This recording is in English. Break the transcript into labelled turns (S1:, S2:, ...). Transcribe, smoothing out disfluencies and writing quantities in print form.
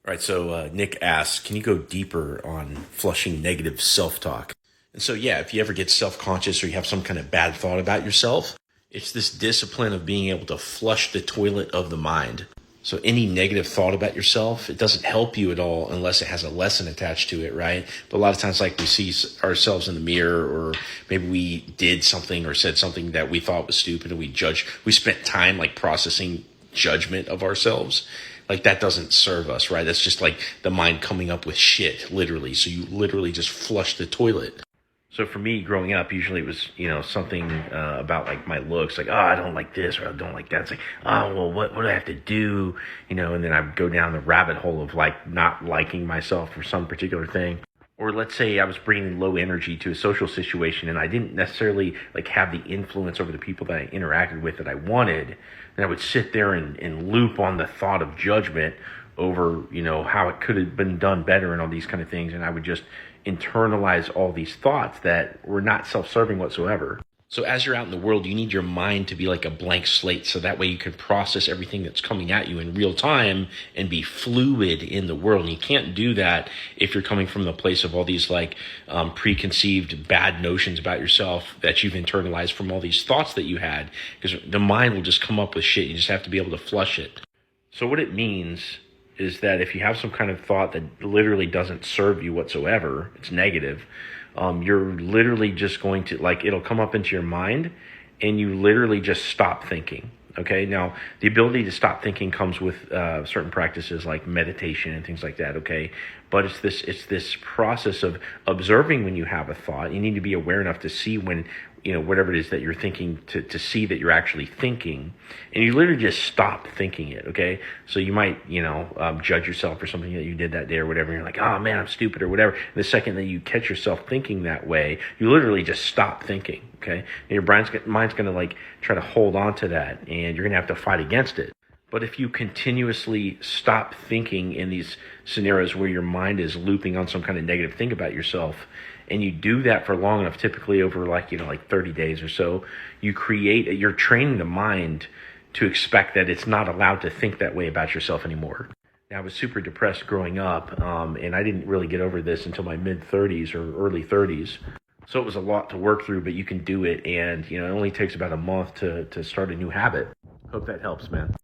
S1: All right, so Nick asks, can you go deeper on flushing negative self talk? And so, yeah, if you ever get self conscious or you have some kind of bad thought about yourself, it's this discipline of being able to flush the toilet of the mind. So, any negative thought about yourself, it doesn't help you at all unless it has a lesson attached to it, right? But a lot of times, like we see ourselves in the mirror, or maybe we did something or said something that we thought was stupid, and we spent time like processing judgment of ourselves. Like that doesn't serve us, right? That's just like the mind coming up with shit, literally. So you literally just flush the toilet. So for me, growing up, usually it was, something about like my looks, like, oh, I don't like this or I don't like that. It's like, oh, well, what do I have to do? And then I would go down the rabbit hole of like not liking myself for some particular thing. Or let's say I was bringing low energy to a social situation and I didn't necessarily like have the influence over the people that I interacted with that I wanted. And I would sit there and loop on the thought of judgment over, how it could have been done better and all these kind of things. And I would just internalize all these thoughts that were not self-serving whatsoever. So as you're out in the world, you need your mind to be like a blank slate. So that way you can process everything that's coming at you in real time and be fluid in the world. And you can't do that if you're coming from the place of all these like preconceived bad notions about yourself that you've internalized from all these thoughts that you had, because the mind will just come up with shit. You just have to be able to flush it. So what it means is that if you have some kind of thought that literally doesn't serve you whatsoever, it's negative, you're literally just going to, like, it'll come up into your mind and you literally just stop thinking. Okay. Now, the ability to stop thinking comes with certain practices like meditation and things like that. Okay. But it's this process of observing when you have a thought. You need to be aware enough to see when, whatever it is that you're thinking, to see that you're actually thinking, and you literally just stop thinking it. Okay. So you might, judge yourself for something that you did that day or whatever. And you're like, oh man, I'm stupid or whatever. And the second that you catch yourself thinking that way, you literally just stop thinking. Okay. And your mind's going to like try to hold on to that, and you're going to have to fight against it. But if you continuously stop thinking in these scenarios where your mind is looping on some kind of negative thing about yourself, and you do that for long enough, typically over like 30 days or so, you're training the mind to expect that it's not allowed to think that way about yourself anymore. Now, I was super depressed growing up, and I didn't really get over this until my mid 30s or early 30s. So it was a lot to work through, but you can do it. And, it only takes about a month to start a new habit. Hope that helps, man.